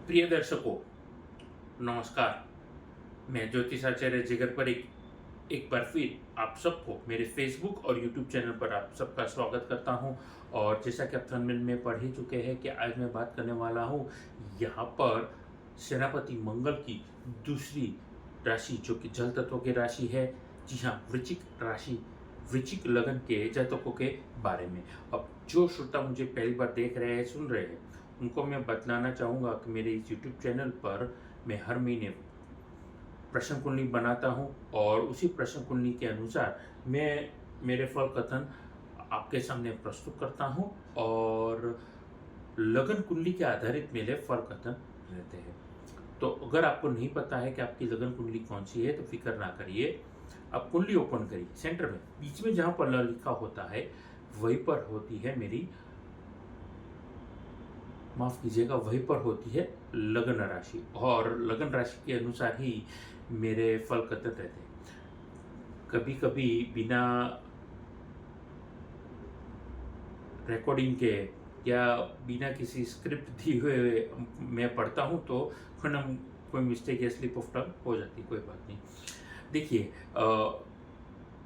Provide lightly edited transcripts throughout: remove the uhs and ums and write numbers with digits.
प्रिय दर्शकों, नमस्कार। मैं ज्योतिषाचार्य जिगर पर एक बार फिर आप सबको मेरे फेसबुक और यूट्यूब चैनल पर आप सबका स्वागत करता हूं। और जैसा कि आप थंबनेल में पढ़ ही चुके हैं कि आज मैं बात करने वाला हूं यहाँ पर सेनापति मंगल की दूसरी राशि जो कि जल तत्व की राशि है। जी हाँ, वृश्चिक राशि, वृश्चिक लगन के जातकों के बारे में। अब जो श्रोता मुझे पहली बार देख रहे हैं, सुन रहे हैं, उनको मैं बतलाना चाहूँगा कि मेरे इस यूट्यूब चैनल पर मैं हर महीने प्रश्न कुंडली बनाता हूँ और उसी प्रश्न कुंडली के अनुसार मैं मेरे फल कथन आपके सामने प्रस्तुत करता हूँ और लगन कुंडली के आधारित मेरे फल कथन रहते हैं। तो अगर आपको नहीं पता है कि आपकी लगन कुंडली कौन सी है तो फिक्र ना करिए। आप कुंडली ओपन करिए, सेंटर में बीच में जहाँ पर लिखा होता है वहीं पर होती है मेरी, माफ कीजिएगा, वहीं पर होती है लगन राशि और लगन राशि के अनुसार ही मेरे फल कथन रहते हैं। कभी कभी बिना रिकॉर्डिंग के या बिना किसी स्क्रिप्ट दिए हुए मैं पढ़ता हूँ तो कोई मिस्टेक या स्लिप ऑफ टंग हो जाती है, कोई बात नहीं। देखिए,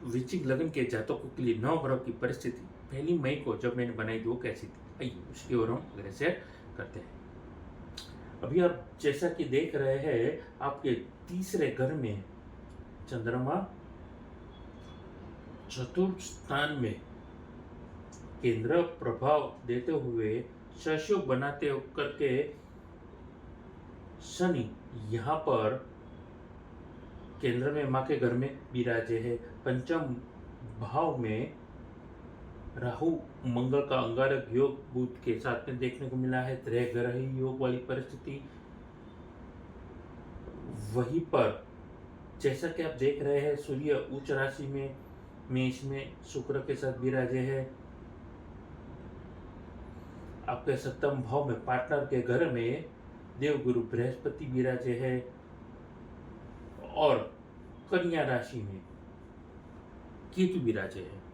वृश्चिक लगन के जातकों के लिए नवग्रह की परिस्थिति 1 मई को जब मैंने बनाई थी वो कैसी थी, आइए उसकी ओर हम अगले शेयर करते हैं। अभी आप जैसा कि देख रहे हैं, आपके तीसरे घर में चंद्रमा चतुर्थ स्थान में केंद्र प्रभाव देते हुए सहयोग बनाते करके शनि यहाँ पर केंद्र में माँ के घर में विराजे है। पंचम भाव में राहु मंगल का अंगारक योग बुध के साथ में देखने को मिला है। त्रय ग्रह योग वाली परिस्थिति वहीं पर जैसा कि आप देख रहे हैं, सूर्य उच्च राशि में मेष में शुक्र के साथ विराजे है। आपके सप्तम भाव में पार्टनर के घर में देवगुरु बृहस्पति विराजे है और कन्या राशि में केतु विराजे है।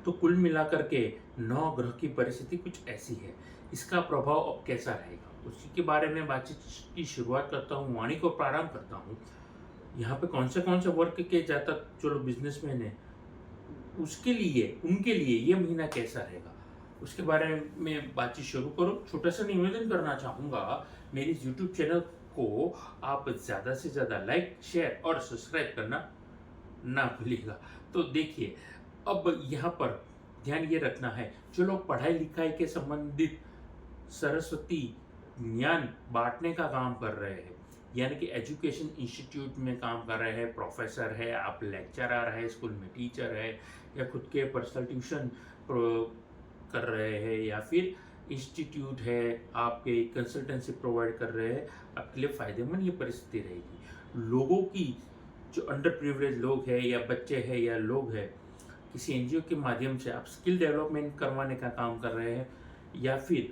तो कुल मिलाकर के 9 ग्रह की परिस्थिति कुछ ऐसी है। इसका प्रभाव अब कैसा रहेगा उसी के बारे में बातचीत की शुरुआत करता हूँ, वाणी को प्रारंभ करता हूँ। यहाँ पे कौन से वर्ग के जातक जो लोग बिजनेसमैन है उसके लिए, उनके लिए ये महीना कैसा रहेगा उसके बारे में बातचीत शुरू करो। छोटा सा निवेदन करना चाहूँगा, मेरी यूट्यूब चैनल को आप ज़्यादा से ज़्यादा लाइक, शेयर और सब्सक्राइब करना ना भूलिएगा। तो देखिए, अब यहाँ पर ध्यान ये रखना है, जो लोग पढ़ाई लिखाई के संबंधित सरस्वती ज्ञान बांटने का काम कर रहे हैं, यानी कि एजुकेशन इंस्टीट्यूट में काम कर रहे हैं, प्रोफेसर है, आप लेक्चरर है, स्कूल में टीचर है, या खुद के पर्सनल ट्यूशन कर रहे हैं, या फिर इंस्टीट्यूट है, आपके कंसल्टेंसी प्रोवाइड कर रहे हैं, आपके लिए फ़ायदेमंद ये परिस्थिति रहेगी। लोगों की जो अंडर प्रिविलेज लोग हैं या बच्चे हैं या लोग हैं, किसी एनजीओ के माध्यम से आप स्किल डेवलपमेंट करवाने का काम कर रहे हैं या फिर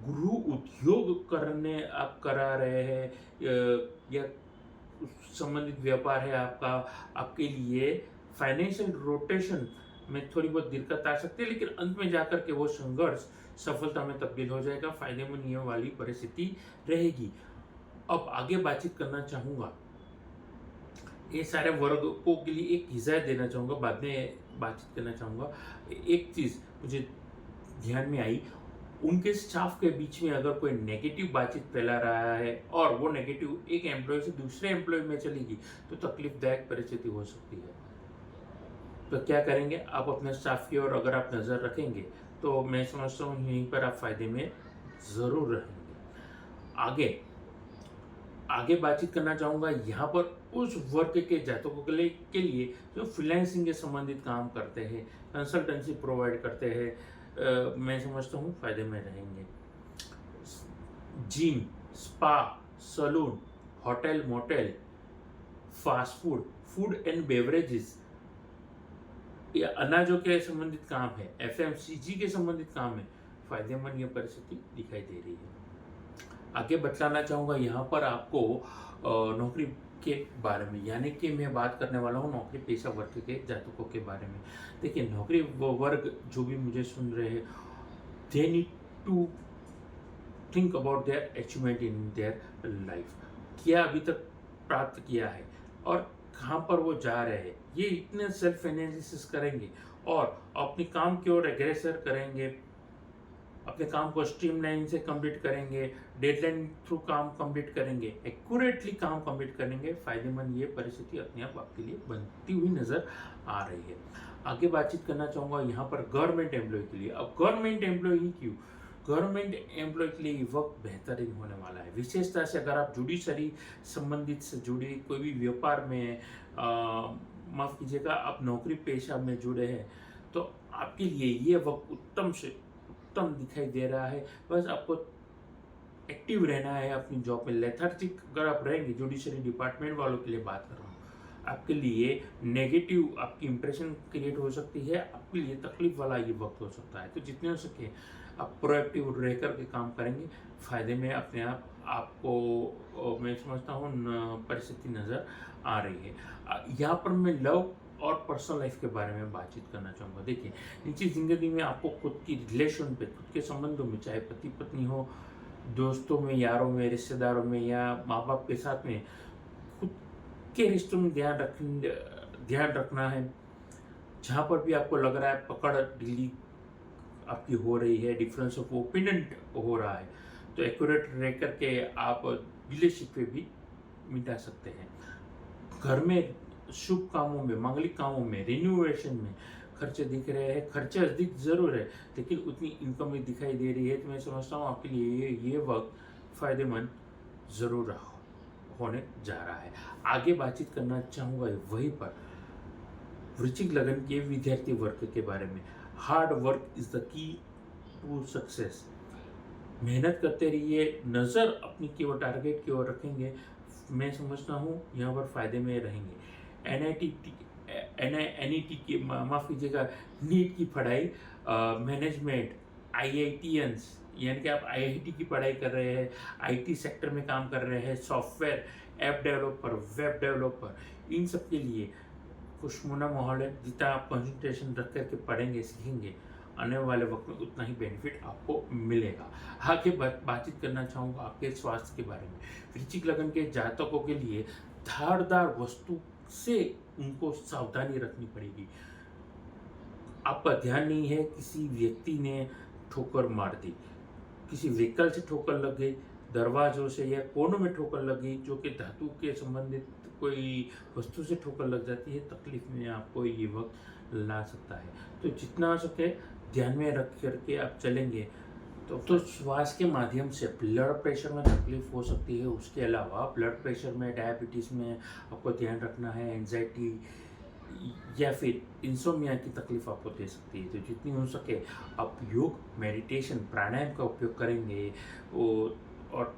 गृह उद्योग करने आप करा रहे हैं या संबंधित व्यापार है आपका, आपके लिए फाइनेंशियल रोटेशन में थोड़ी बहुत दिक्कत आ सकती है, लेकिन अंत में जाकर के वो संघर्ष सफलता में तब्दील हो जाएगा। फायदेमंद ये वाली परिस्थिति रहेगी। अब आगे बातचीत करना चाहूँगा, ये सारे वर्गों के लिए एक हिदायत देना चाहूँगा, बाद में बातचीत करना चाहूँगा। एक चीज़ मुझे ध्यान में आई, उनके स्टाफ के बीच में अगर कोई नेगेटिव बातचीत फैला रहा है और वो नेगेटिव एक एम्प्लॉय से दूसरे एम्प्लॉय में चलेगी तो तकलीफदायक परिस्थिति हो सकती है। तो क्या करेंगे, आप अपने स्टाफ की ओर अगर आप नज़र रखेंगे तो मैं समझता हूँ यहीं पर आप फायदे में ज़रूर रहेंगे। आगे बातचीत करना चाहूँगा यहाँ पर उस वर्ग के जातकों के लिए जो फ्रीलांसिंग के संबंधित काम करते हैं, कंसल्टेंसी प्रोवाइड करते हैं, मैं समझता हूँ फायदे में रहेंगे। Gym, spa, salon, hotel, motel, fast food, food and beverages या अनाजों के संबंधित काम है, एफएमसीजी के संबंधित काम है, फायदेमंद ये परिस्थिति दिखाई दे रही है। आगे बतलाना चाहूँगा यहाँ पर आपको नौकरी के बारे में, यानी कि मैं बात करने वाला हूँ नौकरी पेशा वर्ग के जातकों के बारे में। देखिए, नौकरी वर्ग जो भी मुझे सुन रहे हैं, they need to think about their achievement in their life, क्या अभी तक प्राप्त किया है और कहाँ पर वो जा रहे हैं, ये इतने सेल्फ एनालिसिस करेंगे और अपने काम की ओर एग्रेसर करेंगे, अपने काम को स्ट्रीमलाइन से कंप्लीट करेंगे, डेडलाइन थ्रू काम कंप्लीट करेंगे, एक्यूरेटली काम कंप्लीट करेंगे, फायदेमंद ये परिस्थिति अपने आप आपके लिए बनती हुई नजर आ रही है। आगे बातचीत करना चाहूँगा यहाँ पर गवर्नमेंट एम्प्लॉय के लिए। अब गवर्नमेंट एम्प्लॉय ही क्यों, गवर्नमेंट एम्प्लॉय के लिए वक्त बेहतरीन होने वाला है। विशेषता से अगर आप जुडिशरी संबंधित से जुड़े कोई भी व्यापार में, माफ़ कीजिएगा, आप नौकरी पेशा में जुड़े हैं, तो आपके लिए ये वक्त उत्तम से उत्तम दिखाई दे रहा है। बस आपको एक्टिव रहना है अपनी जॉब में। लेथार्जिक अगर आप रहेंगे, जुडिशरी डिपार्टमेंट वालों के लिए बात कर रहा हूँ, आपके लिए नेगेटिव आपकी इंप्रेशन क्रिएट हो सकती है, आपके लिए तकलीफ वाला ये वक्त हो सकता है। तो जितने हो सके आप प्रोएक्टिव रह कर के काम करेंगे, फायदे में अपने आप आपको मैं समझता हूँ परिस्थिति नज़र आ रही है। यहाँ पर मैं लव और पर्सनल लाइफ के बारे में बातचीत करना चाहूँगा। देखिए, निजी जिंदगी में आपको खुद की रिलेशन पे, खुद के संबंधों में, चाहे पति पत्नी हो, दोस्तों में, यारों में, रिश्तेदारों में या माँ बाप के साथ में, खुद के रिश्तों में ध्यान रखना है। जहाँ पर भी आपको लग रहा है पकड़ ढीली आपकी हो रही है, डिफरेंस ऑफ ओपिनियन हो रहा है, तो एक्यूरेट रह करके आप गिले शिकवे भी मिटा सकते हैं। घर में शुभ कामों में, मांगलिक कामों में, रिन्यूएशन में खर्चे दिख रहे हैं, खर्चे अधिक जरूर है लेकिन उतनी इनकम भी दिखाई दे रही है, तो मैं समझता हूँ आपके लिए ये वक्त फायदेमंद जरूर होने जा रहा है। आगे बातचीत करना चाहूँगा वहीं पर वृश्चिक लगन के विद्यार्थी वर्ग के बारे में। Hard work is the key to success. मेहनत करते रहिए, नज़र अपनी की ओर, टारगेट की ओर रखेंगे, मैं समझता हूँ यहाँ पर फायदे में रहेंगे। NET की, माफ़ कीजिएगा, नीट की पढ़ाई, मैनेजमेंट, IITians, यानी कि आप IIT की पढ़ाई कर रहे हैं, IT सेक्टर में काम कर रहे हैं, software, app developer, web developer, इन सब के लिए खुशनुमा माहौल है। जितना आप कंसंट्रेशन रख करके पढ़ेंगे, सीखेंगे, आने वाले वक्त में उतना ही बेनिफिट आपको मिलेगा। आगे बातचीत करना चाहूँगा आपके स्वास्थ्य के बारे में। वृश्चिक लगन के जातकों के लिए धारदार वस्तु से उनको सावधानी रखनी पड़ेगी। आपका ध्यान नहीं है, किसी व्यक्ति ने ठोकर मार दी, किसी व्हीकल से ठोकर लग गई, दरवाजों से या कोनों में ठोकर लग गई, जो कि धातु के संबंधित कोई वस्तु से ठोकर लग जाती है, तकलीफ में आपको ये वक्त ला सकता है। तो जितना हो सके ध्यान में रख करके आप चलेंगे तो श्वास के माध्यम से ब्लड प्रेशर में तकलीफ हो सकती है। उसके अलावा ब्लड प्रेशर में, डायबिटीज़ में आपको ध्यान रखना है। एंजाइटी या फिर इंसोमिया की तकलीफ आपको दे सकती है। तो जितनी हो सके आप योग, मेडिटेशन, प्राणायाम का उपयोग करेंगे और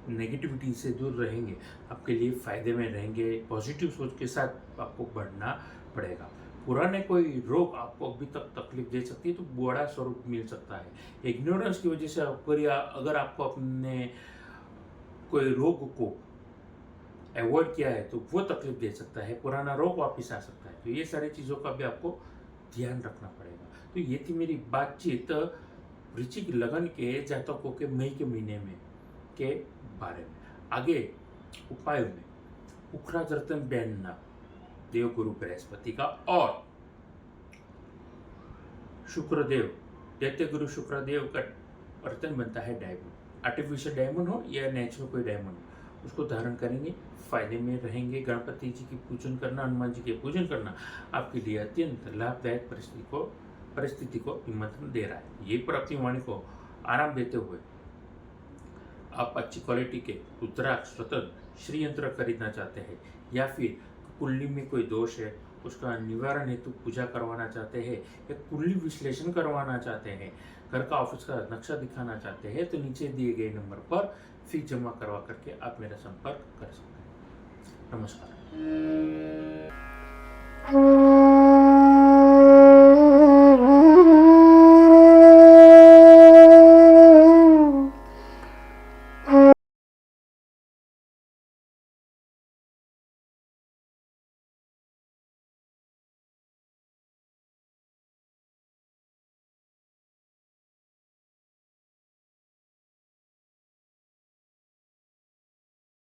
नेगेटिविटी से दूर रहेंगे, आपके लिए फ़ायदे में रहेंगे। पॉजिटिव सोच के साथ आपको बढ़ना पड़ेगा। पुराने कोई रोग आपको अभी तक तकलीफ दे सकती है तो बड़ा स्वरूप मिल सकता है। इग्नोरेंस की वजह से अगर आपको अपने कोई रोग को अवॉइड किया है तो वो तकलीफ दे सकता है, पुराना रोग वापस आ सकता है। तो ये सारी चीज़ों का भी आपको ध्यान रखना पड़ेगा। तो ये थी मेरी बातचीत वृश्चिक लगन के जातकों के मई के महीने में के बारे में। आगे उपायों में उखराज रतन पहनना देवगुरु बृहस्पति का, और शुक्रदेव, दैत्य गुरु शुक्रदेव का रतन बनता है डायमंड। आर्टिफिशियल डायमंड हो या नेचुरल कोई डायमंड हो, उसको धारण करेंगे, फायदे में रहेंगे। गणपति जी की पूजन करना, हनुमान जी के पूजन करना आपके लिए अत्यंत लाभदायक परिस्थिति को निमंत्रण दे रहा है। ये पर अपनी वाणी को आराम देते हुए आप अच्छी क्वालिटी के रुद्राक्ष, रतन, श्री यंत्र खरीदना चाहते हैं या फिर कुंडली में कोई दोष है उसका निवारण हेतु पूजा करवाना चाहते हैं या कुंडली विश्लेषण करवाना चाहते हैं, घर का ऑफिस का नक्शा दिखाना चाहते हैं, तो नीचे दिए गए नंबर पर फीस जमा करवा करके आप मेरा संपर्क कर सकते हैं। नमस्कार।